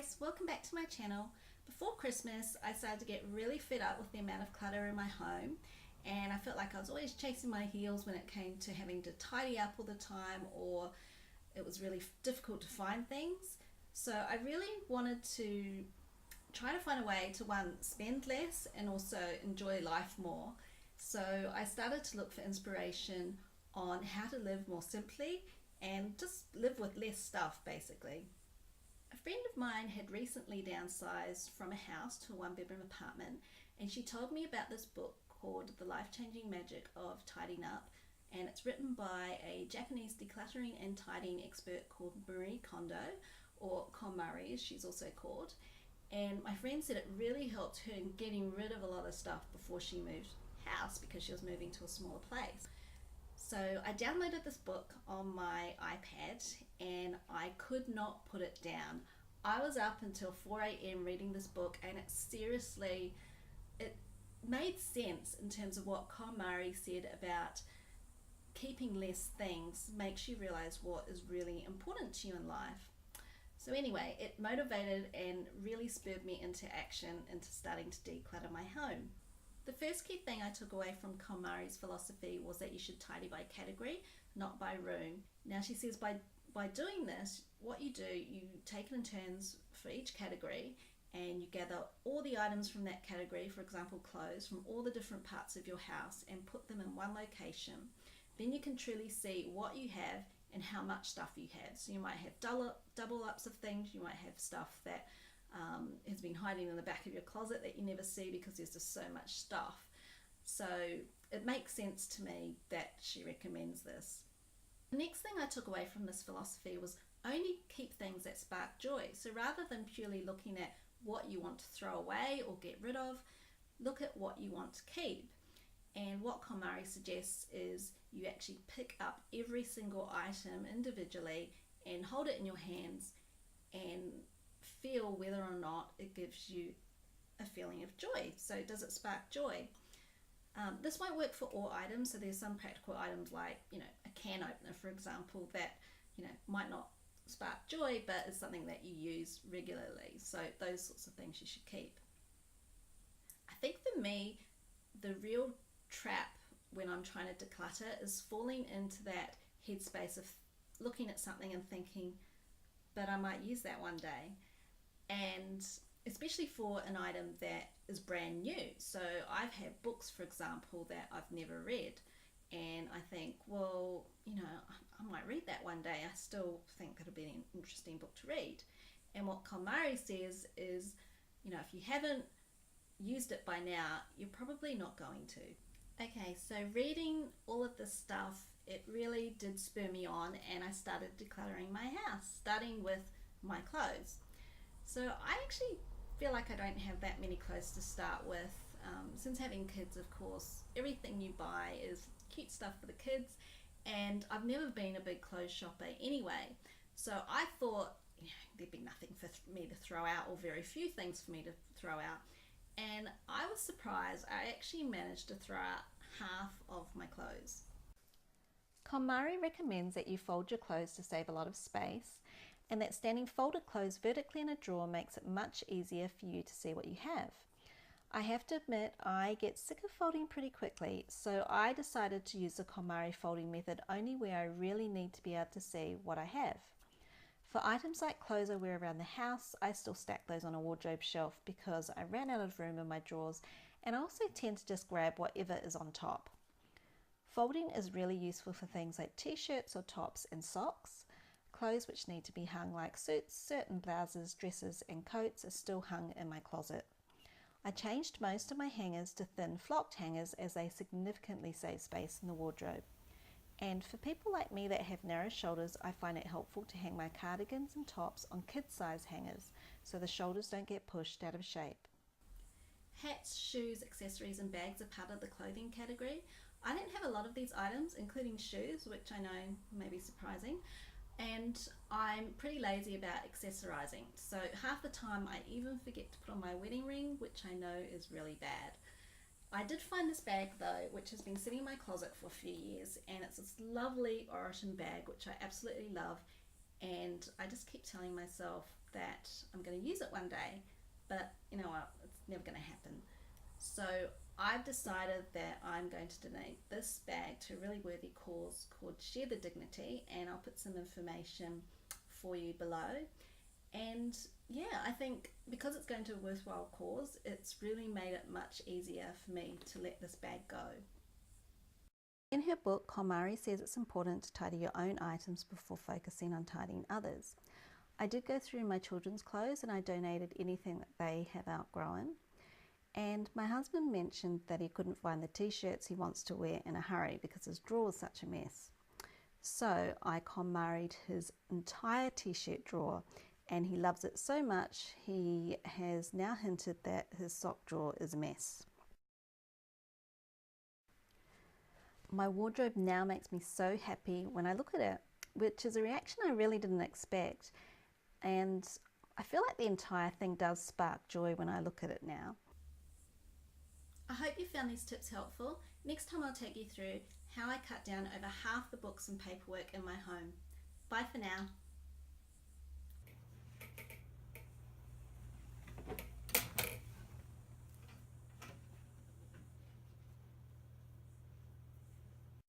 guys, welcome back to my channel. Before Christmas I started to get really fed up with the amount of clutter in my home, and I felt like I was always chasing my heels when it came to having to tidy up all the time, or it was really difficult to find things. So I really wanted to try to find a way to, one, spend less and also enjoy life more. So I started to look for inspiration on how to live more simply and just live with less stuff, basically. A friend of mine had recently downsized from a house to a one-bedroom apartment, and she told me about this book called The Life-Changing Magic of Tidying Up, and it's written by a Japanese decluttering and tidying expert called Marie Kondo, or KonMari as she's also called. And my friend said it really helped her in getting rid of a lot of stuff before she moved house, because she was moving to a smaller place. So I downloaded this book on my iPad and I could not put it down. I was up until 4 a.m. reading this book, and it made sense in terms of what KonMari said about keeping less things makes you realize what is really important to you in life. So anyway, it motivated and really spurred me into action, into starting to declutter my home. The first key thing I took away from KonMari's philosophy was that you should tidy by category, not by room. Now she says by doing this, what you do, you take it in turns for each category, and you gather all the items from that category, for example clothes, from all the different parts of your house and put them in one location. Then you can truly see what you have and how much stuff you have. So you might have double ups of things, you might have stuff that has been hiding in the back of your closet that you never see because there's just so much stuff. So it makes sense to me that she recommends this. The next thing I took away from this philosophy was only keep things that spark joy. So rather than purely looking at what you want to throw away or get rid of, look at what you want to keep. And what KonMari suggests is you actually pick up every single item individually and hold it in your hands and feel whether or not it gives you a feeling of joy. So does it spark joy? This won't work for all items. So there's some practical items like, a can opener, for example, that, might not spark joy, but is something that you use regularly. So those sorts of things you should keep. I think for me, the real trap when I'm trying to declutter is falling into that headspace of looking at something and thinking, but I might use that one day. And especially for an item that is brand new. So I've had books, for example, that I've never read, and I think, well, I might read that one day. I still think it'll be an interesting book to read. And what KonMari says is, if you haven't used it by now, you're probably not going to. Okay, so reading all of this stuff, it really did spur me on, and I started decluttering my house, starting with my clothes. So I actually feel like I don't have that many clothes to start with. Since having kids, of course, everything you buy is cute stuff for the kids, and I've never been a big clothes shopper anyway. So I thought, there'd be nothing for me to throw out, or very few things for me to throw out. And I was surprised. I actually managed to throw out half of my clothes. KonMari recommends that you fold your clothes to save a lot of space, and that standing folded clothes vertically in a drawer makes it much easier for you to see what you have. I have to admit, I get sick of folding pretty quickly, so I decided to use the KonMari folding method only where I really need to be able to see what I have. For items like clothes I wear around the house, I still stack those on a wardrobe shelf because I ran out of room in my drawers, and I also tend to just grab whatever is on top. Folding is really useful for things like t-shirts or tops and socks. Clothes which need to be hung like suits, certain blouses, dresses and coats are still hung in my closet. I changed most of my hangers to thin flocked hangers as they significantly save space in the wardrobe. And for people like me that have narrow shoulders, I find it helpful to hang my cardigans and tops on kid-size hangers so the shoulders don't get pushed out of shape. Hats, shoes, accessories and bags are part of the clothing category. I don't have a lot of these items, including shoes, which I know may be surprising, and I'm pretty lazy about accessorizing. So half the time I even forget to put on my wedding ring, which I know is really bad. I did find this bag though, which has been sitting in my closet for a few years, and it's this lovely Oroton bag, which I absolutely love, and I just keep telling myself that I'm going to use it one day, but you know what, it's never going to happen. So I've decided that I'm going to donate this bag to a really worthy cause called Share the Dignity, and I'll put some information for you below. And yeah, I think because it's going to a worthwhile cause, it's really made it much easier for me to let this bag go. In her book, KonMari says it's important to tidy your own items before focusing on tidying others. I did go through my children's clothes and I donated anything that they have outgrown. And my husband mentioned that he couldn't find the t-shirts he wants to wear in a hurry because his drawer was such a mess. So I KonMari'd his entire t-shirt drawer, and he loves it so much he has now hinted that his sock drawer is a mess. My wardrobe now makes me so happy when I look at it, which is a reaction I really didn't expect. And I feel like the entire thing does spark joy when I look at it now. I hope you found these tips helpful. Next time I'll take you through how I cut down over half the books and paperwork in my home. Bye for now.